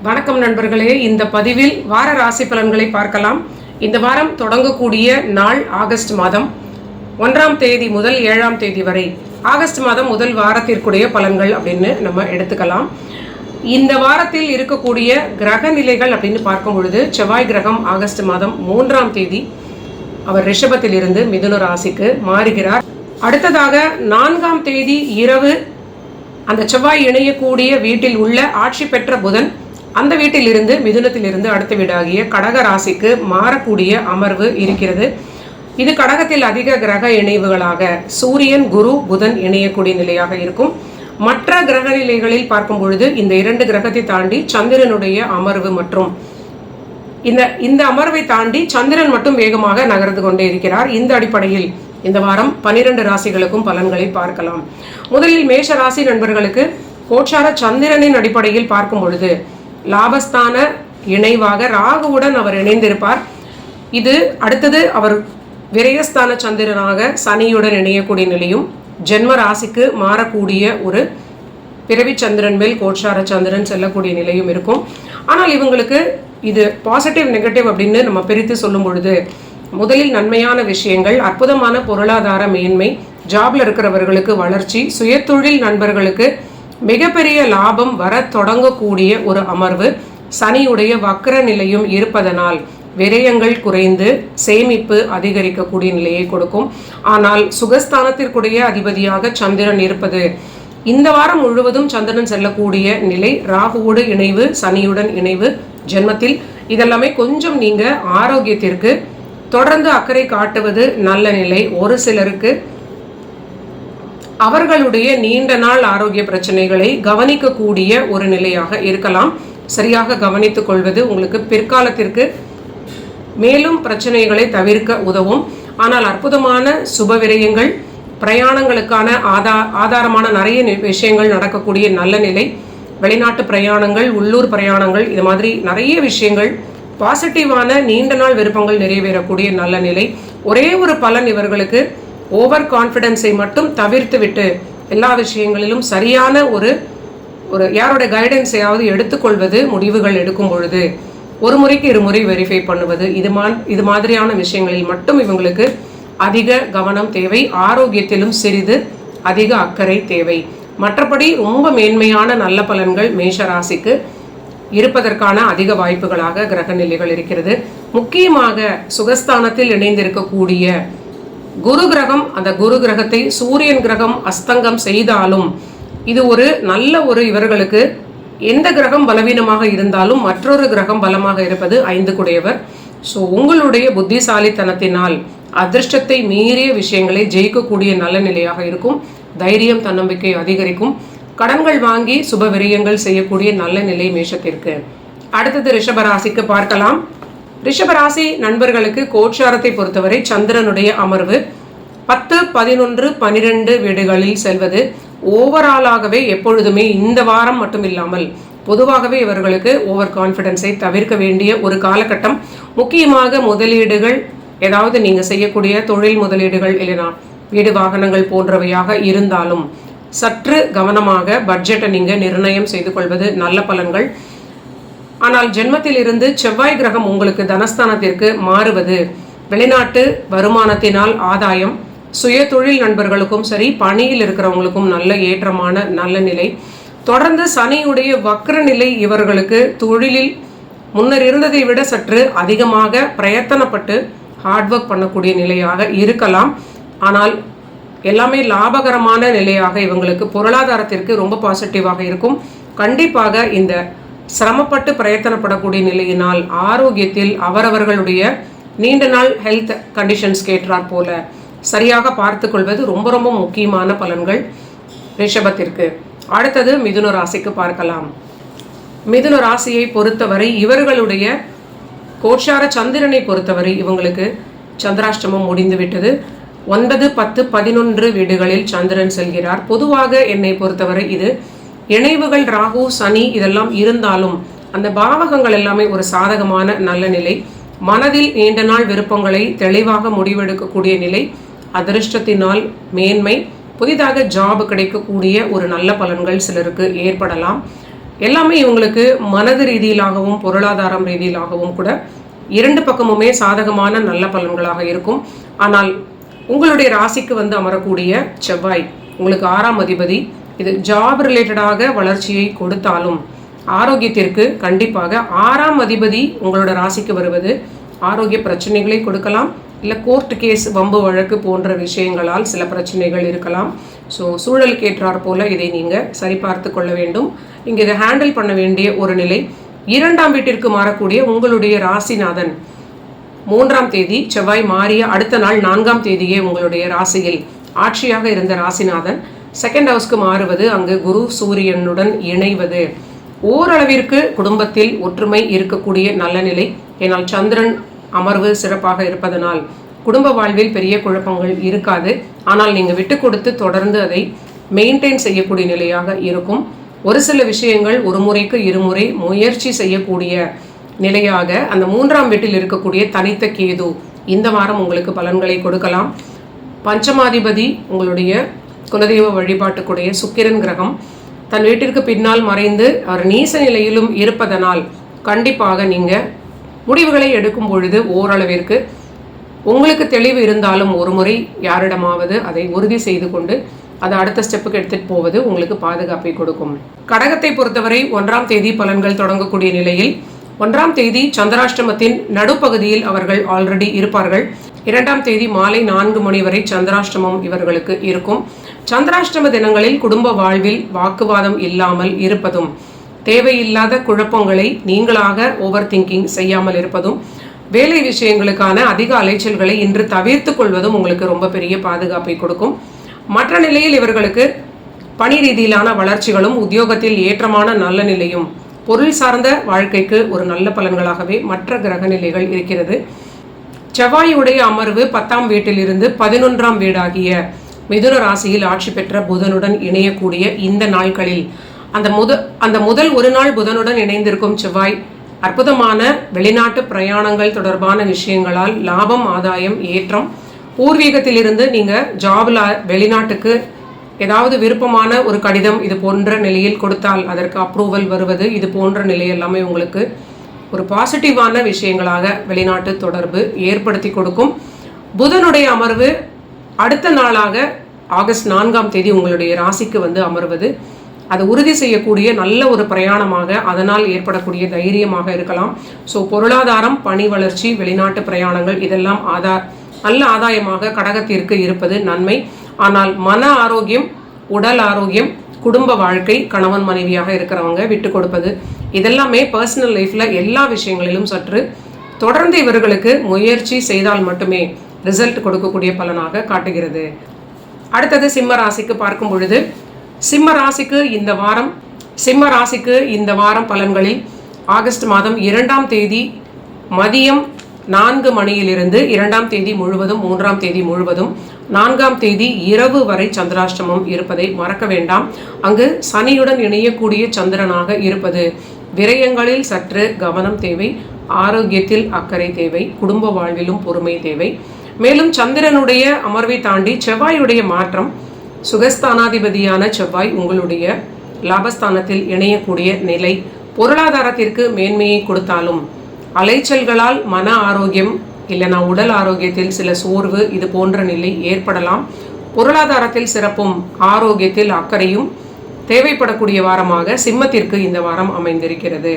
வணக்கம் நண்பர்களே, இந்த பதிவில் வார ராசி பலன்களை பார்க்கலாம். இந்த வாரம் தொடங்கக்கூடிய நாள் ஆகஸ்ட் மாதம் 1ஆம் தேதி முதல் 7ஆம் தேதி வரை ஆகஸ்ட் மாதம் முதல் வாரத்திற்குரிய பலன்கள் அப்படின்னு நம்ம எடுத்துக்கலாம். இந்த வாரத்தில் இருக்கக்கூடிய கிரக நிலைகள் அப்படின்னு பார்க்கும் பொழுது செவ்வாய் கிரகம் ஆகஸ்ட் மாதம் 3ஆம் தேதி அவர் ரிஷபத்திலிருந்து மிதுன ராசிக்கு மாறுகிறார். அடுத்ததாக 4ஆம் தேதி இரவு அந்த செவ்வாய் இணையக்கூடிய வீட்டில் உள்ள ஆட்சி பெற்ற புதன் அந்த வீட்டிலிருந்து மிதுனத்திலிருந்து அடுத்த வீடாகிய கடக ராசிக்கு மாறக்கூடிய அமர்வு இருக்கிறது. இது கடகத்தில் அதிக கிரக இணைவுகளாக சூரியன் குரு புதன் இணையக்கூடிய நிலையாக இருக்கும். மற்ற கிரக நிலைகளில் பார்க்கும் பொழுது இந்த 2 கிரகத்தை தாண்டி சந்திரனுடைய அமர்வு மற்றும் இந்த அமர்வை தாண்டி சந்திரன் மட்டும் வேகமாக நகர்ந்து கொண்டே இருக்கிறார். இந்த அடிப்படையில் இந்த வாரம் 12 ராசிகளுக்கும் பலன்களை பார்க்கலாம். முதலில் மேஷ ராசி நண்பர்களுக்கு கோச்சார சந்திரனின் அடிப்படையில் பார்க்கும் பொழுது லாபஸ்தான இணைவாக ராகுவுடன் அவர் இணைந்திருப்பார். இது அடுத்தது அவர் விரயஸ்தான சந்திரனாக சனியுடன் இணையக்கூடிய நிலையும் ஜென்ம ராசிக்கு மாறக்கூடிய ஒரு பிறவி சந்திரன் மேல் கோச்சார சந்திரன் செல்லக்கூடிய நிலையும் இருக்கும். ஆனால் இவங்களுக்கு இது பாசிட்டிவ் நெகட்டிவ் அப்படின்னு நம்ம பிரித்து சொல்லும் பொழுது முதலில் நன்மையான விஷயங்கள், அற்புதமான பொருளாதார மேன்மை, ஜாப்ல இருக்கிறவர்களுக்கு வளர்ச்சி, சுயதொழில் நண்பர்களுக்கு மிகப்பெரிய லாபம் வர தொடங்கக்கூடிய ஒரு அமர்வு, சனியுடைய வக்ர நிலையும் இருப்பதனால் விரயங்கள் குறைந்து சேமிப்பு அதிகரிக்கக்கூடிய நிலையை கொடுக்கும். ஆனால் சுகஸ்தானத்திற்குடைய அதிபதியாக சந்திரன் இருப்பது இந்த வாரம் முழுவதும் சந்திரன் செல்லக்கூடிய நிலை, ராகுவோடு இணைவு, சனியுடன் இணைவு ஜென்மத்தில், இதெல்லாமே கொஞ்சம் நீங்க ஆரோக்கியத்திற்கு தொடர்ந்து அக்கறை காட்டுவது நல்ல நிலை. ஒரு சிலருக்கு அவர்களுடைய நீண்ட நாள் ஆரோக்கிய பிரச்சனைகளை கவனிக்கக்கூடிய ஒரு நிலையாக இருக்கலாம். சரியாக கவனித்துக் கொள்வது உங்களுக்கு பிற்காலத்திற்கு மேலும் பிரச்சனைகளை தவிர்க்க உதவும். ஆனால் அற்புதமான சுப விரயங்கள், பிரயாணங்களுக்கான ஆதாரமான நிறைய விஷயங்கள் நடக்கக்கூடிய நல்ல நிலை, வெளிநாட்டு பிரயாணங்கள், உள்ளூர் பிரயாணங்கள், இது மாதிரி நிறைய விஷயங்கள், பாசிட்டிவான நீண்ட நாள் விருப்பங்கள் நிறைவேறக்கூடிய நல்ல நிலை. ஒரே ஒரு பலன் இவர்களுக்கு ஓவர் கான்ஃபிடென்ஸை மட்டும் தவிர்த்து விட்டு எல்லா விஷயங்களிலும் சரியான ஒரு யாரோட கைடன்ஸையாவது எடுத்துக்கொள்வது, முடிவுகள் எடுக்கும் பொழுது ஒரு முறைக்கு 2 முறை வெரிஃபை பண்ணுவது, இது மாதிரியான விஷயங்களில் மட்டும் இவங்களுக்கு அதிக கவனம் தேவை. ஆரோக்கியத்திலும் சிறிது அதிக அக்கறை தேவை. மற்றபடி ரொம்ப மேன்மையான நல்ல பலன்கள் மேஷ ராசிக்கு இருப்பதற்கான அதிக வாய்ப்புகளாக கிரக நிலைகள் இருக்கிறது. முக்கியமாக சுகஸ்தானத்தில் இணைந்திருக்கக்கூடிய குரு கிரகம், அந்த குரு கிரகத்தை சூரியன் கிரகம் அஸ்தங்கம் செய்தாலும் இது ஒரு நல்ல ஒரு இவர்களுக்கு எந்த கிரகம் பலவீனமாக இருந்தாலும் மற்றொரு கிரகம் பலமாக இருப்பது 5 குடையவர். ஸோ உங்களுடைய புத்திசாலித்தனத்தினால் அதிர்ஷ்டத்தை மீறிய விஷயங்களை ஜெயிக்கக்கூடிய நல்ல நிலையாக இருக்கும். தைரியம், தன்னம்பிக்கை அதிகரிக்கும். கடன்கள் வாங்கி சுப விரயங்கள் செய்யக்கூடிய நல்ல நிலை மேஷத்திற்கு. அடுத்தது ரிஷபராசிக்கு பார்க்கலாம். ரிஷபராசி நண்பர்களுக்கு கோச்சாரத்தை பொறுத்தவரை சந்திரனுடைய அமர்வு 10, 11, 12 வீடுகளில் செல்வது ஓவராலாகவே எப்பொழுதுமே இந்த வாரம் மட்டும் இல்லாமல் பொதுவாகவே இவர்களுக்கு ஓவர் கான்ஃபிடென்ஸை தவிர்க்க வேண்டிய ஒரு காலகட்டம். முக்கியமாக முதலீடுகள், ஏதாவது நீங்க செய்யக்கூடிய தொழில் முதலீடுகள் இல்லைனா வீடு வாகனங்கள் போன்றவையாக இருந்தாலும் சற்று கவனமாக பட்ஜெட்டை நீங்க நிர்ணயம் செய்து கொள்வது நல்ல பலன்கள். ஆனால் ஜென்மத்தில் இருந்து செவ்வாய் கிரகம் உங்களுக்கு தனஸ்தானத்திற்கு மாறுவது வெளிநாட்டு வருமானத்தினால் ஆதாயம், சுய தொழில் நண்பர்களுக்கும் சரி பணியில் இருக்கிறவங்களுக்கும் நல்ல ஏற்றமான நல்ல நிலை. தொடர்ந்து சனியுடைய வக்ர நிலை இவர்களுக்கு தொழிலில் முன்னர் இருந்ததை விட சற்று அதிகமாக பிரயத்தனப்பட்டு ஹார்ட் ஒர்க் பண்ணக்கூடிய நிலையாக இருக்கலாம். ஆனால் எல்லாமே லாபகரமான நிலையாக இவங்களுக்கு பொருளாதாரத்திற்கு ரொம்ப பாசிட்டிவாக இருக்கும். கண்டிப்பாக இந்த சிரமப்பட்டு பிரயத்தனப்படக்கூடிய நிலையினால் ஆரோக்கியத்தில் அவரவர்களுடைய நீண்ட நாள் ஹெல்த் கண்டிஷன்ஸ் கேட்டார் போல சரியாக பார்த்து கொள்வது ரொம்ப ரொம்ப முக்கியமான பலன்கள் ரிஷபத்திற்கு. அடுத்தது மிதுன ராசிக்கு பார்க்கலாம். மிதுன ராசியை பொறுத்தவரை இவர்களுடைய கோச்சார சந்திரனை பொறுத்தவரை இவங்களுக்கு சந்திராஷ்டமம் முடிந்துவிட்டது. 9, 10, 11 வீடுகளில் சந்திரன் செல்கிறார். பொதுவாக என்னை பொறுத்தவரை இது இணைவுகள் ராகு சனி இதெல்லாம் இருந்தாலும் அந்த பாவகங்கள் எல்லாமே ஒரு சாதகமான நல்ல நிலை. மனதில் நீண்ட நாள் விருப்பங்களை தெளிவாக முடிவெடுக்கக்கூடிய நிலை, அதிர்ஷ்டத்தினால் மேன்மை, புதிதாக ஜாப் கிடைக்கக்கூடிய ஒரு நல்ல பலன்கள் சிலருக்கு ஏற்படலாம். எல்லாமே இவங்களுக்கு மனது ரீதியிலாகவும் பொருளாதாரம் ரீதியிலாகவும் கூட இரண்டு பக்கமுமே சாதகமான நல்ல பலன்களாக இருக்கும். ஆனால் உங்களுடைய ராசிக்கு அமரக்கூடிய செவ்வாய் உங்களுக்கு 6ஆம் அதிபதி. இது ஜாப் ரிலேட்டடாக வளர்ச்சியை கொடுத்தாலும் ஆரோக்கியத்திற்கு கண்டிப்பாக 6ஆம் அதிபதி உங்களோட ராசிக்கு வருவது ஆரோக்கிய பிரச்சனைகளை கொடுக்கலாம். இல்லை கோர்ட் கேஸ், வம்பு வழக்கு போன்ற விஷயங்களால் சில பிரச்சனைகள் இருக்கலாம். ஸோ சூழலுக்கு ஏற்றாற் போல இதை நீங்கள் சரிபார்த்து கொள்ள வேண்டும். இங்கே இதை ஹேண்டில் பண்ண வேண்டிய ஒரு நிலை. 2ஆம் வீட்டிற்கு மாறக்கூடிய உங்களுடைய ராசிநாதன் 3ஆம் தேதி செவ்வாய் மாறிய அடுத்த நாள் 4ஆம் தேதியே உங்களுடைய ராசியில் ஆட்சியாக இருந்த ராசிநாதன் 2nd ஹவுஸ்க்கு மாறுவது, அங்கு குரு சூரியனுடன் இணைவது ஓரளவிற்கு குடும்பத்தில் ஒற்றுமை இருக்கக்கூடிய நல்ல நிலை. ஏனால் சந்திரன் அமர்வு சிறப்பாக இருப்பதனால் குடும்ப வாழ்வில் பெரிய குழப்பங்கள் இருக்காது. ஆனால் நீங்கள் விட்டு கொடுத்து தொடர்ந்து அதை மெயின்டைன் செய்யக்கூடிய நிலையாக இருக்கும். ஒரு சில விஷயங்கள் ஒரு முறைக்கு இருமுறை முயற்சி செய்யக்கூடிய நிலையாக அந்த 3ஆம் வீட்டில் இருக்கக்கூடிய தனித்த கேது இந்த வாரம் உங்களுக்கு பலன்களை கொடுக்கலாம். பஞ்சமாதிபதி உங்களுடைய குலதெய்வ வழிபாட்டுக்குடைய சுக்கிரன் கிரகம் தன் வீட்டிற்கு பின்னால் மறைந்து அவர் நீச நிலையிலும் இருப்பதனால் கண்டிப்பாக நீங்கள் முடிவுகளை எடுக்கும் பொழுது ஓரளவிற்கு உங்களுக்கு தெளிவு இருந்தாலும் ஒரு முறை யாரிடமாவது அதை உறுதி செய்து கொண்டு அதை அடுத்த ஸ்டெப்புக்கு எடுத்துகிட்டு போவது உங்களுக்கு பாதுகாப்பை கொடுக்கும். கடகத்தை பொறுத்தவரை 1ஆம் தேதி பலன்கள் தொடங்கக்கூடிய நிலையில் 1ஆம் தேதி சந்திராஷ்டமத்தின் நடுப்பகுதியில் அவர்கள் ஆல்ரெடி இருப்பார்கள். 2ஆம் தேதி மாலை 4 மணி வரை சந்திராஷ்டமம் இவர்களுக்கு இருக்கும். சந்திராஷ்டம தினங்களில் குடும்ப வாழ்வில் வாக்குவாதம் இல்லாமல் இருப்பதும், தேவையில்லாத குழப்பங்களை நீங்களாக ஓவர் திங்கிங் செய்யாமல் இருப்பதும், வேலை விஷயங்களுக்கான அதிக அலைச்சல்களை இன்று தவிர்த்து கொள்வதும் உங்களுக்கு ரொம்ப பெரிய பாதுகாப்பை கொடுக்கும். மற்ற நிலையில் இவர்களுக்கு பணி ரீதியிலான வளர்ச்சிகளும் உத்தியோகத்தில் ஏற்றமான நல்ல நிலையும் பொருள் சார்ந்த வாழ்க்கைக்கு ஒரு நல்ல பலன்களாகவே மற்ற கிரக நிலைகள் இருக்கிறது. செவ்வாயுடைய அமர்வு 10ஆம் வீட்டிலிருந்து 11ஆம் வீடாகிய மிதுன ராசியில் ஆட்சி பெற்ற புதனுடன் இணையக்கூடிய இந்த நாட்களில் அந்த முதல் ஒரு நாள் புதனுடன் இணைந்திருக்கும் செவ்வாய் அற்புதமான வெளிநாட்டு பிரயாணங்கள் தொடர்பான விஷயங்களால் லாபம், ஆதாயம், ஏற்றம், பூர்வீகத்திலிருந்து நீங்கள் ஜாபில் வெளிநாட்டுக்கு ஏதாவது விருப்பமான ஒரு கடிதம் இது போன்ற நிலையில் கொடுத்தால் அதற்கு அப்ரூவல் வருவது, இது போன்ற நிலை எல்லாமே உங்களுக்கு ஒரு பாசிட்டிவான விஷயங்களாக வெளிநாட்டு தொடர்பு ஏற்படுத்தி கொடுக்கும். புதனுடைய அமர்வு அடுத்த நாளாக ஆகஸ்ட் 4ஆம் தேதி உங்களுடைய ராசிக்கு அமர்வது அது உறுதி செய்யக்கூடிய நல்ல ஒரு பிரயாணமாக, அதனால் ஏற்படக்கூடிய தைரியமாக இருக்கலாம். ஸோ பொருளாதாரம், பணி வளர்ச்சி, வெளிநாட்டு பிரயாணங்கள் இதெல்லாம் நல்ல ஆதாயமாக கடகத்திற்கு இருப்பது நன்மை. ஆனால் மன ஆரோக்கியம், உடல் ஆரோக்கியம், குடும்ப வாழ்க்கை, கணவன் மனைவியாக இருக்கிறவங்க விட்டு கொடுப்பது இதெல்லாமே பர்சனல் லைஃப்பில் எல்லா விஷயங்களிலும் சற்று தொடர்ந்து இவர்களுக்கு முயற்சி செய்தால் மட்டுமே ரிசல்ட் கொடுக்கக்கூடிய பலனாக காட்டுகிறது. அடுத்தது சிம்ம ராசிக்கு பார்க்கும் பொழுது சிம்ம ராசிக்கு இந்த வாரம் பலன்களில் ஆகஸ்ட் மாதம் 2ஆம் தேதி மதியம் 4 மணியிலிருந்து 2ஆம் தேதி முழுவதும், 3ஆம் தேதி முழுவதும், 4ஆம் தேதி இரவு வரை சந்திராஷ்டமம் இருப்பதை மறக்க வேண்டாம். அங்கு சனியுடன் இணையக்கூடிய சந்திரனாக இருப்பது விரயங்களில் சற்று கவனம் தேவை, ஆரோக்கியத்தில் அக்கறை தேவை, குடும்ப வாழ்விலும் பொறுமை தேவை. மேலும் சந்திரனுடைய அமர்வை தாண்டி செவ்வாயுடைய மாற்றம், சுகஸ்தானாதிபதியான செவ்வாய் உங்களுடைய லாபஸ்தானத்தில் இணையக்கூடிய நிலை பொருளாதாரத்திற்கு மேன்மையை கொடுத்தாலும் அலைச்சல்களால் மன ஆரோக்கியம் இல்லைனா உடல் ஆரோக்கியத்தில் சில சோர்வு இது போன்ற நிலை ஏற்படலாம். பொருளாதாரத்தில் சிறப்பும் ஆரோக்கியத்தில் அக்கறையும் தேவைப்படக்கூடிய வாரமாக சிம்மத்திற்கு இந்த வாரம் அமைந்திருக்கிறது.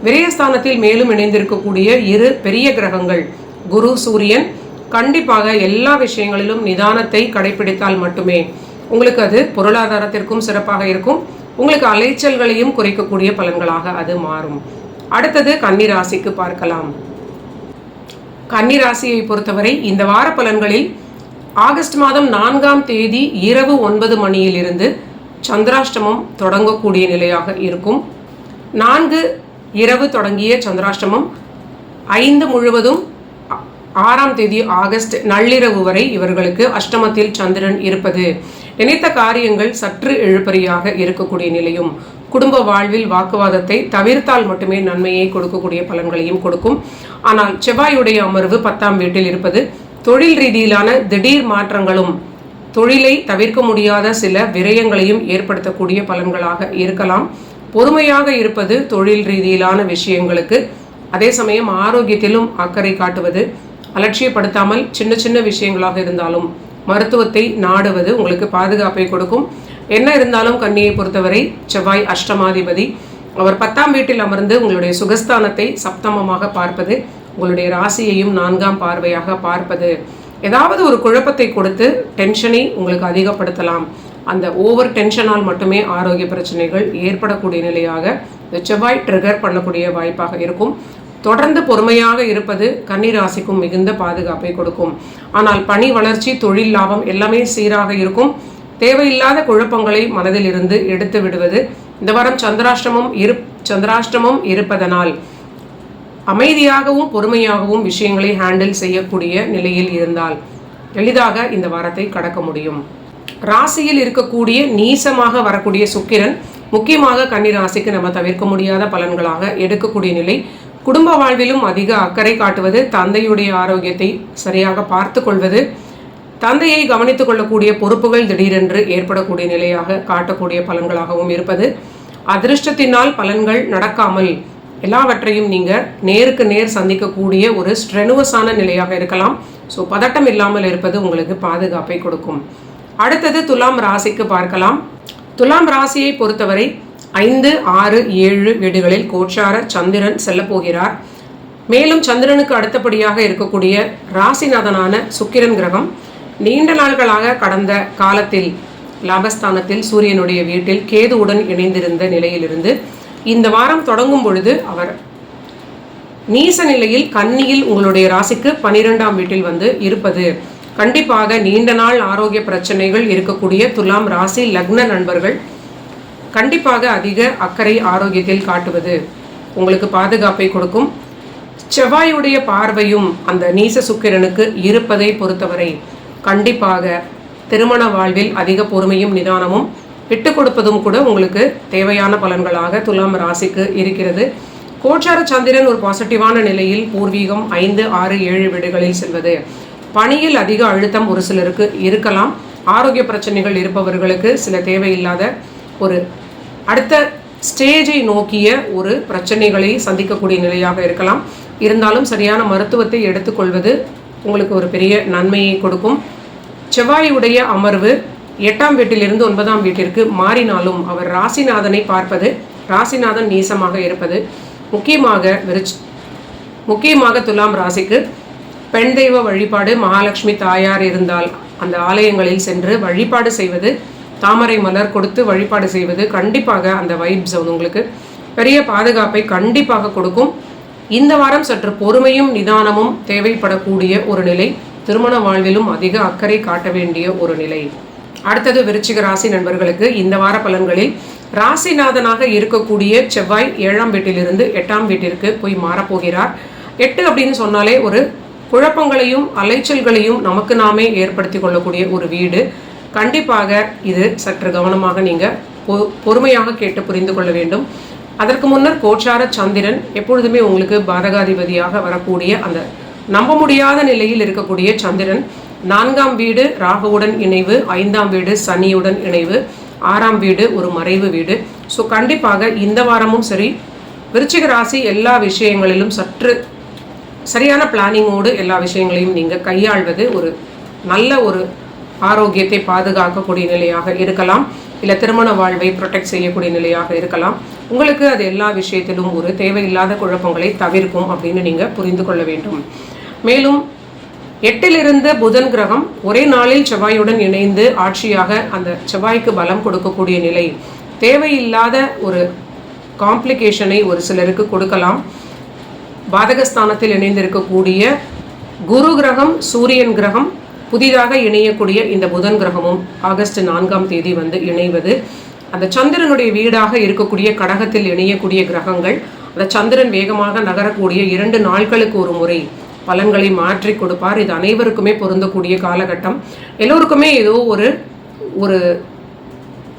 விரயஸ்தானத்தில் மேலும் இணைந்திருக்கக்கூடிய 2 பெரிய கிரகங்கள் குரு சூரியன் கண்டிப்பாக எல்லா விஷயங்களிலும் நிதானத்தை கடைபிடித்தால் மட்டுமே உங்களுக்கு அது பொருளாதாரத்திற்கும் சிறப்பாக இருக்கும். உங்களுக்கு அலைச்சல்களையும் குறைக்கக்கூடிய பலன்களாக அது மாறும். அடுத்தது கன்னிராசிக்கு பார்க்கலாம். கன்னிராசியை பொறுத்தவரை இந்த வார பலன்களில் ஆகஸ்ட் மாதம் 4ஆம் தேதி இரவு 9 மணியிலிருந்து சந்திராஷ்டமம் தொடங்கக்கூடிய நிலையாக இருக்கும். 4 இரவு தொடங்கிய சந்திராஷ்டமம் 5 முழுவதும் 6ஆம் தேதி ஆகஸ்ட் நள்ளிரவு வரை இவர்களுக்கு அஷ்டமத்தில் சந்திரன் இருப்பது நினைத்த காரியங்கள் சற்று இழுபறியாக இருக்கக்கூடிய நிலையும், குடும்ப வாழ்வில் வாக்குவாதத்தை தவிர்த்தால் மட்டுமே நன்மையை கொடுக்கக்கூடிய பலன்களையும் கொடுக்கும். ஆனால் செவ்வாயுடைய அமர்வு 10ஆம் வீட்டில் இருப்பது தொழில் ரீதியிலான திடீர் மாற்றங்களும் தொழிலை தவிர்க்க முடியாத சில விரயங்களையும் ஏற்படுத்தக்கூடிய பலன்களாக இருக்கலாம். பொறுமையாக இருப்பது தொழில் ரீதியிலான விஷயங்களுக்கு. அதே சமயம் ஆரோக்கியத்திலும் அக்கறை காட்டுவது, அலட்சியப்படுத்தாமல் சின்ன சின்ன விஷயங்களாக இருந்தாலும் மருத்துவத்தை நாடுவது உங்களுக்கு பாதுகாப்பை கொடுக்கும். என்ன இருந்தாலும் கன்னியை பொறுத்தவரை செவ்வாய் அஷ்டமாதிபதி, அவர் 10ஆம் வீட்டில் அமர்ந்து உங்களுடைய சுகஸ்தானத்தை சப்தமமாக பார்ப்பது, உங்களுடைய ராசியையும் 4ஆம் பார்வையாக பார்ப்பது ஏதாவது ஒரு குழப்பத்தை கொடுத்து டென்ஷனை உங்களுக்கு அதிகப்படுத்தலாம். அந்த ஓவர் டென்ஷனால் மட்டுமே ஆரோக்கிய பிரச்சனைகள் ஏற்படக்கூடிய நிலையாக இந்த செவ்வாய் ட்ரிகர் பண்ணக்கூடிய வாய்ப்பாக இருக்கும். தொடர்ந்து பொறுமையாக இருப்பது கன்னி ராசிக்கும் மிகுந்த பாதுகாப்பை கொடுக்கும். ஆனால் பணி வளர்ச்சி, தொழில் லாபம் எல்லாமே சீராக இருக்கும். தேவையில்லாத குழப்பங்களை மனதில் இருந்து எடுத்து விடுவது. இந்த வாரம் சந்திராஷ்டமம் இருப்பதனால் அமைதியாகவும் பொறுமையாகவும் விஷயங்களை ஹேண்டில் செய்யக்கூடிய நிலையில் இருந்தால் எளிதாக இந்த வாரத்தை கடக்க முடியும். ராசியில் இருக்கக்கூடிய நீசமாக வரக்கூடிய சுக்கிரன் முக்கியமாக கன்னி ராசிக்கு நம்ம தவிர்க்க முடியாத பலன்களாக எடுக்கக்கூடிய நிலை. குடும்ப வாழ்விலும் அதிக அக்கறை காட்டுவது, தந்தையுடைய ஆரோக்கியத்தை சரியாக பார்த்து கொள்வது, தந்தையை கவனித்துக் கொள்ளக்கூடிய பொறுப்புகள் திடீரென்று ஏற்படக்கூடிய நிலையாக காட்டக்கூடிய பலன்களாகவும் இருப்பது. அதிர்ஷ்டத்தினால் பலன்கள் நடக்காமல் எல்லாவற்றையும் நீங்கள் நேருக்கு நேர் சந்திக்கக்கூடிய ஒரு ஸ்ட்ரெனுவஸான நிலையாக இருக்கலாம். ஸோ பதட்டம் இல்லாமல் இருப்பது உங்களுக்கு பாதுகாப்பை கொடுக்கும். அடுத்தது துலாம் ராசிக்கு பார்க்கலாம். துலாம் ராசியை பொறுத்தவரை 5, 6, 7 வீடுகளில் கோச்சார சந்திரன் செல்ல போகிறார். மேலும் சந்திரனுக்கு அடுத்தபடியாக இருக்கக்கூடிய ராசிநாதனான சுக்கிரன் கிரகம் நீண்ட நாள்களாக கடந்த காலத்தில் லாபஸ்தானத்தில் சூரியனுடைய வீட்டில் கேதுவுடன் இணைந்திருந்த நிலையிலிருந்து இந்த வாரம் தொடங்கும் பொழுது அவர் நீச நிலையில் கன்னியில் உங்களுடைய ராசிக்கு 12ஆம் வீட்டில் வந்து இருப்பது கண்டிப்பாக நீண்ட நாள் ஆரோக்கிய பிரச்சனைகள் இருக்கக்கூடிய துலாம் ராசி லக்ன நண்பர்கள் கண்டிப்பாக அதிக அக்கறை ஆரோக்கியத்தில் காட்டுவது உங்களுக்கு பாதுகாப்பை கொடுக்கும். செவ்வாயுடைய பார்வையும் அந்த நீச சுக்கிரனுக்கு இருப்பதை பொறுத்தவரை கண்டிப்பாக திருமண வாழ்வில் அதிக பொறுமையும் நிதானமும் விட்டு கொடுப்பதும் கூட உங்களுக்கு தேவையான பலன்களாக துலாம் ராசிக்கு இருக்கிறது. கோச்சார சந்திரன் ஒரு பாசிட்டிவான நிலையில் பூர்வீகம் 5, 6, 7 வீடுகளில் செல்வது பணியில் அதிக அழுத்தம் ஒரு சிலருக்கு இருக்கலாம். ஆரோக்கிய பிரச்சனைகள் இருப்பவர்களுக்கு சில தேவையில்லாத ஒரு அடுத்த ஸ்டேஜை நோக்கிய ஒரு பிரச்சனைகளை சந்திக்கக்கூடிய நிலையாக இருக்கலாம். இருந்தாலும் சரியான மருத்துவத்தை எடுத்துக்கொள்வது உங்களுக்கு ஒரு பெரிய நன்மையை கொடுக்கும். செவ்வாயுடைய அமர்வு 8ஆம் வீட்டிலிருந்து 9ஆம் வீட்டிற்கு மாறினாலும் அவர் ராசிநாதனை பார்ப்பது, ராசிநாதன் நீசமாக இருப்பது முக்கியமாக துலாம் ராசிக்கு பெண் தெய்வ வழிபாடு, மகாலட்சுமி தாயார் இருந்தால் அந்த ஆலயங்களில் சென்று வழிபாடு செய்வது, தாமரை மலர் கொடுத்து வழிபாடு செய்வது கண்டிப்பாக அந்த வைப்ஸ் உங்களுக்கு பெரிய பாதுகாப்பை கண்டிப்பாக கொடுக்கும். இந்த வாரம் சற்று பொறுமையும் நிதானமும் தேவைப்படக்கூடிய ஒரு நிலை. திருமண வாழ்விலும் அதிக அக்கறை காட்ட வேண்டிய ஒரு நிலை. அடுத்தது விருச்சிக ராசி நண்பர்களுக்கு இந்த வார பலன்களில் ராசிநாதனாக இருக்கக்கூடிய செவ்வாய் 7ஆம் வீட்டிலிருந்து 8ஆம் வீட்டிற்கு போய் மாறப்போகிறார். 8 அப்படின்னு சொன்னாலே ஒரு குழப்பங்களையும் அலைச்சல்களையும் நமக்கு நாமே ஏற்படுத்தி கொள்ளக்கூடிய ஒரு வீடு. கண்டிப்பாக இது சற்று கவனமாக நீங்கள் பொறுமையாக கேட்டு புரிந்து கொள்ள வேண்டும். அதற்கு முன்னர் கோச்சார சந்திரன் எப்பொழுதுமே உங்களுக்கு பாதகாதிபதியாக வரக்கூடிய அந்த நம்ப முடியாத நிலையில் இருக்கக்கூடிய சந்திரன் 4ஆம் வீடு ராகுவுடன் இணைவு, 5ஆம் வீடு சனியுடன் இணைவு, 6ஆம் வீடு ஒரு மறைவு வீடு. ஸோ கண்டிப்பாக இந்த வாரமும் சரி விருச்சிக ராசி எல்லா விஷயங்களிலும் சற்று சரியான பிளானிங்கோடு எல்லா விஷயங்களையும் நீங்கள் கையாள்வது ஒரு நல்ல ஒரு ஆரோக்கியத்தை பாதுகாக்கக்கூடிய நிலையாக இருக்கலாம். இல்லை திருமண வாழ்வை ப்ரொடெக்ட் செய்யக்கூடிய நிலையாக இருக்கலாம். உங்களுக்கு அது எல்லா விஷயத்திலும் ஒரு தேவையில்லாத குழப்பங்களை தவிர்க்கும் அப்படின்னு நீங்கள் புரிந்து கொள்ள வேண்டும். மேலும் 8லிருந்து புதன் கிரகம் ஒரே நாளில் செவ்வாயுடன் இணைந்து ஆட்சியாக அந்த செவ்வாய்க்கு பலம் கொடுக்கக்கூடிய நிலை தேவையில்லாத ஒரு காம்ப்ளிகேஷனை ஒரு சிலருக்கு கொடுக்கலாம். பாதகஸ்தானத்தில் இணைந்திருக்கக்கூடிய குரு கிரகம், சூரியன் கிரகம், புதிதாக இணையக்கூடிய இந்த புதன் கிரகமும் ஆகஸ்ட் 4ஆம் தேதி வந்து இணைவது அந்த சந்திரனுடைய வீடாக இருக்கக்கூடிய கடகத்தில் இணையக்கூடிய கிரகங்கள் அந்த சந்திரன் வேகமாக நகரக்கூடிய 2 நாட்களுக்கு ஒரு முறை பலன்களை மாற்றி கொடுப்பார். இது அனைவருக்குமே பொருந்தக்கூடிய காலகட்டம். எல்லோருக்குமே ஏதோ ஒரு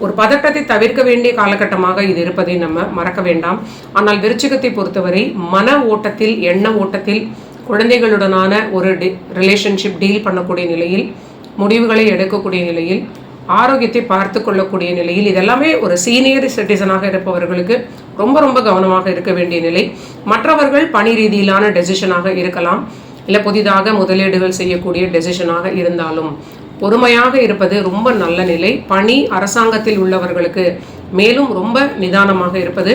ஒரு பதட்டத்தை தவிர்க்க வேண்டிய காலகட்டமாக இது இருப்பதை நம்ம மறக்க வேண்டாம். ஆனால் விருச்சிகத்தை பொறுத்தவரை மன ஓட்டத்தில், எண்ண ஓட்டத்தில், குழந்தைகளுடனான ஒரு ரிலேஷன்ஷிப் டீல் பண்ணக்கூடிய நிலையில், முடிவுகளை எடுக்கக்கூடிய நிலையில், ஆரோக்கியத்தை பார்த்து கொள்ளக்கூடிய நிலையில், இதெல்லாமே ஒரு சீனியர் சிட்டிசனாக இருப்பவர்களுக்கு ரொம்ப ரொம்ப கவனமாக இருக்க வேண்டிய நிலை. மற்றவர்கள் பணி ரீதியிலான டெசிஷனாக இருக்கலாம், இல்லை புதிதாக முதலீடுகள் செய்யக்கூடிய டெசிஷனாக இருந்தாலும் பொறுமையாக இருப்பது ரொம்ப நல்ல நிலை. பணி அரசாங்கத்தில் உள்ளவர்களுக்கு மேலும் ரொம்ப நிதானமாக இருப்பது,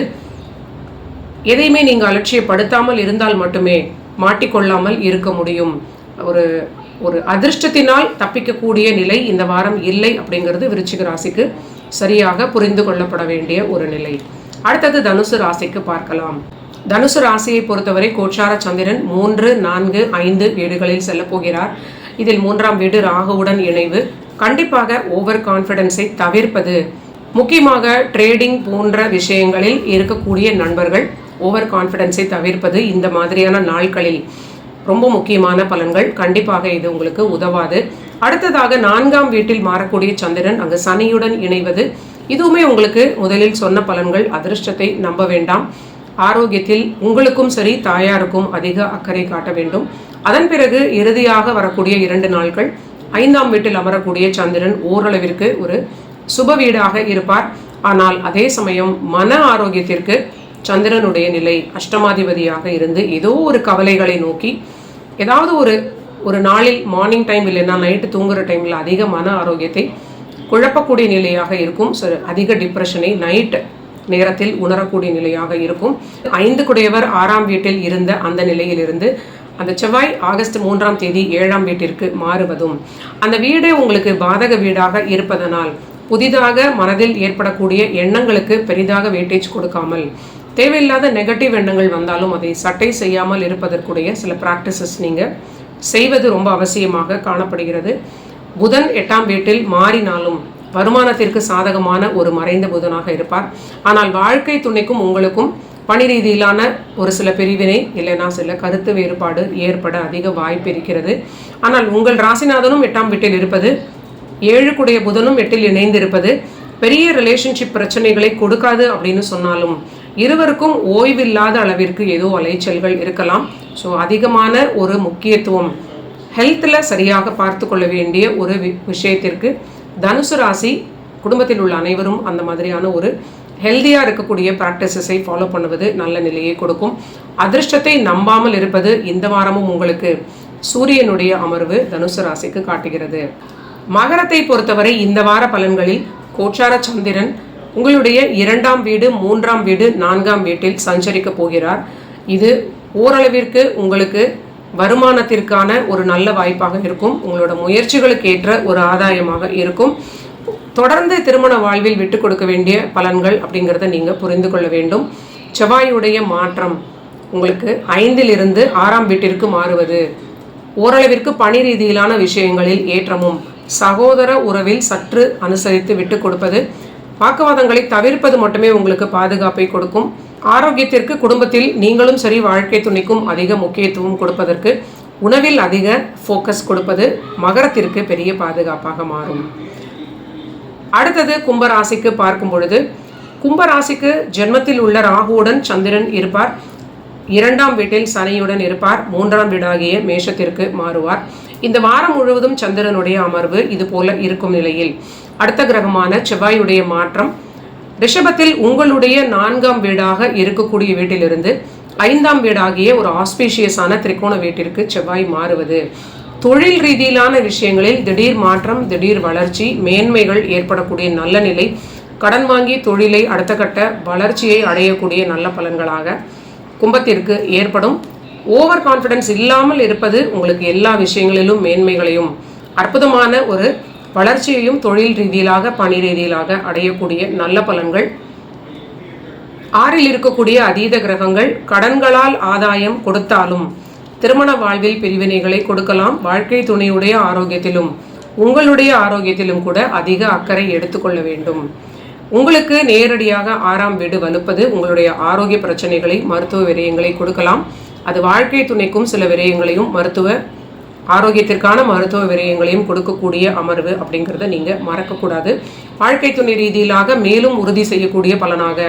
எதையுமே நீங்கள் அலட்சியப்படுத்தாமல் இருந்தால் மட்டுமே மாட்டிக்கொள்ளாமல் இருக்க முடியும். ஒரு அதிர்ஷ்டத்தினால் தப்பிக்கக்கூடிய நிலை இந்த வாரம் இல்லை அப்படிங்கிறது விருச்சிக ராசிக்கு சரியாக புரிந்து கொள்ளப்பட வேண்டிய ஒரு நிலை. அடுத்தது தனுசு ராசிக்கு பார்க்கலாம். தனுசு ராசியை பொறுத்தவரை கோச்சார சந்திரன் 3, 4, 5 வீடுகளில் செல்ல போகிறார். இதில் 3ஆம் வீடு ராகுவுடன் இணைவு. கண்டிப்பாக ஓவர் கான்ஃபிடென்ஸை தவிர்ப்பது, முக்கியமாக ட்ரேடிங் போன்ற விஷயங்களில் இருக்கக்கூடிய நண்பர்கள் ஓவர் கான்ஃபிடென்ஸை தவிர்ப்பது இந்த மாதிரியான நாட்களில் ரொம்ப முக்கியமான பலன்கள். கண்டிப்பாக இது உங்களுக்கு உதவாது. அடுத்ததாக 4ஆம் வீட்டில் மாறக்கூடிய சந்திரன் அங்கு சனியுடன் இணைவது, இதுவுமே உங்களுக்கு முதலில் சொன்ன பலன்கள். அதிர்ஷ்டத்தை நம்ப வேண்டாம். ஆரோக்கியத்தில் உங்களுக்கும் சரி தாயாருக்கும் அதிக அக்கறை காட்ட வேண்டும். அதன் பிறகு இறுதியாக வரக்கூடிய 2 நாட்கள் 5ஆம் வீட்டில் அமரக்கூடிய சந்திரன் ஓரளவிற்கு ஒரு சுப வீடாக இருப்பார். ஆனால் அதே சமயம் மன ஆரோக்கியத்திற்கு சந்திரனுடைய நிலை அஷ்டமாதிபதியாக இருந்து ஏதோ ஒரு கவலைகளை நோக்கி, ஏதாவது ஒரு நாளில் மார்னிங் டைம் இல்லைன்னா நைட்டு தூங்குற டைமில் அதிக மன ஆரோக்கியத்தை குழப்பக்கூடிய நிலையாக இருக்கும். அதிக டிப்ரெஷனை நைட் நேரத்தில் உணரக்கூடிய நிலையாக இருக்கும். 5 குடையவர் 6ஆம் வீட்டில் இருந்த அந்த நிலையிலிருந்து அந்த செவ்வாய் ஆகஸ்ட் 3ஆம் தேதி 7ஆம் வீட்டிற்கு மாறுவதும், அந்த வீடே உங்களுக்கு பாதக வீடாக இருப்பதனால் புதிதாக மனதில் ஏற்படக்கூடிய எண்ணங்களுக்கு பெரிதாக வெயிட்டேஜ் கொடுக்காமல், தேவையில்லாத நெகட்டிவ் எண்ணங்கள் வந்தாலும் அதை சட்டை செய்யாமல் இருப்பதற்குடைய சில ப்ராக்டிசஸ் நீங்கள் செய்வது ரொம்ப அவசியமாக காணப்படுகிறது. புதன் 8ஆம் வீட்டில் மாறினாலும் வருமானத்திற்கு சாதகமான ஒரு மறைந்த புதனாக இருப்பார். ஆனால் வாழ்க்கை துணைக்கும் உங்களுக்கும் பணி ரீதியிலான ஒரு சில பிரிவினை இல்லைனா சில கருத்து வேறுபாடு ஏற்பட அதிக வாய்ப்பு இருக்கிறது. ஆனால் உங்கள் ராசிநாதனும் 8ஆம் வீட்டில் இருப்பது, 7 குடைய புதனும் 8இல் இணைந்திருப்பது பெரிய ரிலேஷன்ஷிப் பிரச்சனைகளை கொடுக்காது அப்படின்னு சொன்னாலும் இருவருக்கும் ஓய்வில்லாத அளவிற்கு ஏதோ அலைச்சல்கள் இருக்கலாம். ஸோ அதிகமான ஒரு முக்கியத்துவம் ஹெல்த்தில் சரியாக பார்த்து கொள்ள வேண்டிய ஒரு விஷயத்திற்கு தனுசு ராசி குடும்பத்தில் உள்ள அனைவரும் அந்த மாதிரியான ஒரு ஹெல்தியாக இருக்கக்கூடிய ப்ராக்டிசஸை ஃபாலோ பண்ணுவது நல்ல நிலையை கொடுக்கும். அதிர்ஷ்டத்தை நம்பாமல் இருப்பது இந்த வாரமும் உங்களுக்கு சூரியனுடைய அமர்வு தனுசு ராசிக்கு காட்டுகிறது. மகரத்தை பொறுத்தவரை இந்த வார பலன்களில் கோச்சார சந்திரன் உங்களுடைய 2ஆம் வீடு, 3ஆம் வீடு, 4ஆம் வீட்டில் சஞ்சரிக்க போகிறார். இது ஓரளவிற்கு உங்களுக்கு வருமானத்திற்கான ஒரு நல்ல வாய்ப்பாக இருக்கும். உங்களோட முயற்சிகளுக்கு ஏற்ற ஒரு ஆதாயமாக இருக்கும். தொடர்ந்து திருமண வாழ்வில் விட்டு கொடுக்க வேண்டிய பலன்கள் அப்படிங்கிறத நீங்கள் புரிந்து கொள்ள வேண்டும். செவ்வாயுடைய மாற்றம் உங்களுக்கு 5இலிருந்து 6ஆம் வீட்டிற்கு மாறுவது ஓரளவிற்கு பணி ரீதியிலான விஷயங்களில் ஏற்றமும், சகோதர உறவில் சற்று அனுசரித்து விட்டு கொடுப்பது, வாக்குவாதங்களை தவிர்ப்பது மட்டுமே உங்களுக்கு பாதுகாப்பை கொடுக்கும். ஆரோக்கியத்திற்கு குடும்பத்தில் நீங்களும் சரி வாழ்க்கை துணைக்கும் அதிக முக்கியத்துவம் கொடுப்பதற்கு உணவில் அதிக ஃபோக்கஸ் கொடுப்பது மகரத்திற்கு பெரிய பாதுகாப்பாக மாறும். அடுத்தது கும்பராசிக்கு பார்க்கும் பொழுது, கும்பராசிக்கு ஜென்மத்தில் உள்ள ராகுவுடன் சந்திரன் இருப்பார். 2ஆம் வீட்டில் சனியுடன் இருப்பார். 3ஆம் வீடாகிய மேஷத்திற்கு மாறுவார். இந்த வாரம் முழுவதும் சந்திரனுடைய அமர்வு இது போல இருக்கும் நிலையில் அடுத்த கிரகமான செவ்வாயுடைய மாற்றம் ரிஷபத்தில் உங்களுடைய 4ஆம் வீடாக இருக்கக்கூடிய வீட்டிலிருந்து 5ஆம் வீடாகிய ஒரு ஆஸ்பீஷியஸான திரிகோண வீட்டிற்கு செவ்வாய் மாறுவது தொழில் ரீதியிலான விஷயங்களில் திடீர் மாற்றம், திடீர் வளர்ச்சி, மேன்மைகள் ஏற்படக்கூடிய நல்ல நிலை, கடன் வாங்கி தொழிலை அடுத்த கட்ட வளர்ச்சியை அடையக்கூடிய நல்ல பலன்களாக கும்பத்திற்கு ஏற்படும். ஓவர் கான்ஃபிடன்ஸ் இல்லாமல் இருப்பது உங்களுக்கு எல்லா விஷயங்களிலும் மேன்மைகளையும் அற்புதமான ஒரு வளர்ச்சியையும் தொழில் ரீதியிலாக பணி ரீதியிலாக அடையக்கூடிய நல்ல பலன்கள். 6இல் இருக்கக்கூடிய அதீத கிரகங்கள் கடன்களால் ஆதாயம் கொடுத்தாலும் திருமண வாழ்வில் பிரிவினைகளை கொடுக்கலாம். வாழ்க்கை துணையுடைய ஆரோக்கியத்திலும் உங்களுடைய ஆரோக்கியத்திலும் கூட அதிக அக்கறை எடுத்துக்கொள்ள வேண்டும். உங்களுக்கு நேரடியாக 6ஆம் வீடு வலுப்பது உங்களுடைய ஆரோக்கிய பிரச்சனைகளை, மருத்துவ விரயங்களை கொடுக்கலாம். அது வாழ்க்கை துணைக்கும் சில விரயங்களையும் ஆரோக்கியத்திற்கான மருத்துவ விரயங்களையும் கொடுக்கக்கூடிய அமர்வு அப்படிங்கிறத நீங்கள் மறக்கக்கூடாது. வாழ்க்கை துணை ரீதியிலாக மேலும் உறுதி செய்யக்கூடிய பலனாக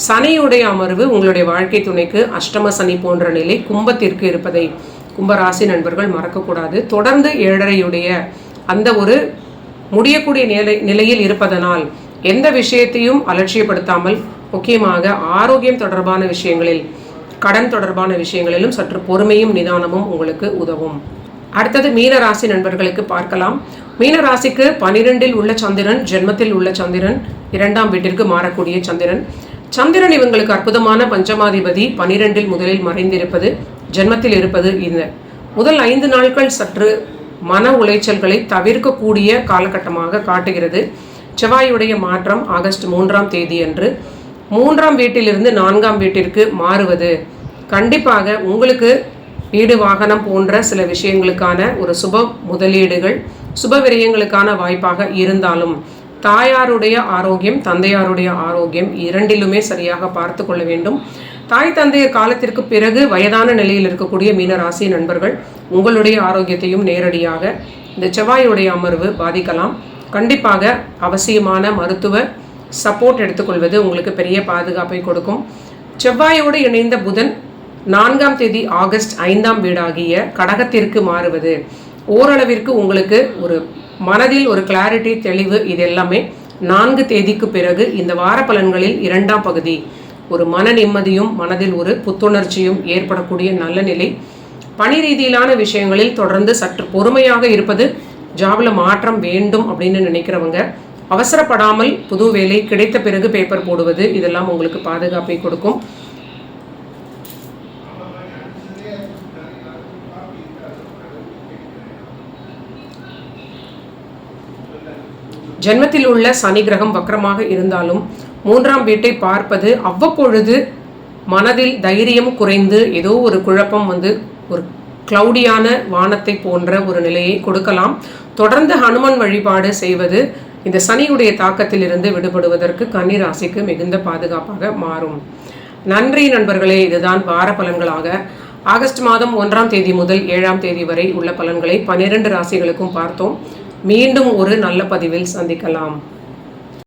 சனியுடைய அமர்வு உங்களுடைய வாழ்க்கை துணைக்கு அஷ்டம சனி போன்ற நிலை கும்பத்திற்கு இருப்பதை கும்பராசி நண்பர்கள் மறக்கக்கூடாது. தொடர்ந்து 7.5 அந்த ஒரு முடியக்கூடிய நிலையில் இருப்பதனால் எந்த விஷயத்தையும் அலட்சியப்படுத்தாமல், முக்கியமாக ஆரோக்கியம் தொடர்பான விஷயங்களில், கடன் தொடர்பான விஷயங்களிலும் சற்று பொறுமையும் நிதானமும் உங்களுக்கு உதவும். அடுத்தது மீன ராசி நண்பர்களுக்கு பார்க்கலாம். மீன ராசிக்கு 12இல் உள்ள சந்திரன், ஜென்மத்தில் உள்ள சந்திரன், 2ஆம் வீட்டிற்கு மாறக்கூடிய சந்திரன். சந்திரன் இவங்களுக்கு அற்புதமான பஞ்சமாதிபதி. 12இல் முதலில் மறைந்திருப்பது, ஜென்மத்தில் இருப்பது. இந்த முதல் 5 நாட்கள் சற்று மன உளைச்சல்களை தவிர்க்கக்கூடிய காலகட்டமாக காட்டுகிறது. செவ்வாயுடைய மாற்றம் ஆகஸ்ட் 3ஆம் தேதி அன்று 3ஆம் வீட்டிலிருந்து 4ஆம் வீட்டிற்கு மாறுவது கண்டிப்பாக உங்களுக்கு வீடு வாகனம் போன்ற சில விஷயங்களுக்கான ஒரு சுப முதலீடுகள், சுப விரயங்களுக்கான வாய்ப்பாக இருந்தாலும் தாயாருடைய ஆரோக்கியம், தந்தையாருடைய ஆரோக்கியம் இரண்டிலுமே சரியாக பார்த்து கொள்ள வேண்டும். தாய் தந்தையர் காலத்திற்கு பிறகு வயதான நிலையில் இருக்கக்கூடிய மீனராசி நண்பர்கள் உங்களுடைய ஆரோக்கியத்தையும் நேரடியாக இந்த செவ்வாயுடைய அமர்வு பாதிக்கலாம். கண்டிப்பாக அவசியமான மருத்துவ சப்போர்ட் எடுத்துக்கொள்வது உங்களுக்கு பெரிய பாதுகாப்பை கொடுக்கும். செவ்வாயோடு இணைந்த புதன் 4ஆம் தேதி ஆகஸ்ட் 5ஆம் வீடாகிய கடகத்திற்கு மாறுவது ஓரளவிற்கு உங்களுக்கு ஒரு மனதில் ஒரு கிளாரிட்டி, தெளிவு, இது எல்லாமே 4 தேதிக்கு பிறகு இந்த வார பலன்களில் 2ஆம் பகுதி ஒரு மன நிம்மதியும் மனதில் ஒரு புத்துணர்ச்சியும் ஏற்படக்கூடிய நல்ல நிலை. பணி ரீதியிலான விஷயங்களில் தொடர்ந்து சற்று பொறுமையாக இருப்பது, ஜாப்ல மாற்றம் வேண்டும் அப்படின்னு நினைக்கிறவங்க அவசரப்படாமல் புது வேலை கிடைத்த பிறகு பேப்பர் போடுவது, இதெல்லாம் உங்களுக்கு பாதுகாப்பை கொடுக்கும். ஜென்மத்தில் உள்ள சனி கிரகம் வக்ரமாக இருந்தாலும் 3ஆம் வீட்டை பார்ப்பது அவ்வப்பொழுது மனதில் தைரியம் குறைந்து ஏதோ ஒரு குழப்பம் ஒரு கிளவுடியான வானத்தை போன்ற ஒரு நிலையை கொடுக்கலாம். தொடர்ந்து ஹனுமன் வழிபாடு செய்வது இந்த சனியுடைய தாக்கத்திலிருந்து விடுபடுவதற்கு கன்னி ராசிக்கு மிகுந்த பாதுகாப்பாக மாறும். நன்றி நண்பர்களே. இதுதான் வார பலன்களாக ஆகஸ்ட் மாதம் 1ஆம் தேதி முதல் 7ஆம் தேதி வரை உள்ள பலன்களை 12 ராசிகளுக்கும் பார்த்தோம். மீண்டும் ஒரு நல்ல பதிவில் சந்திக்கலாம்.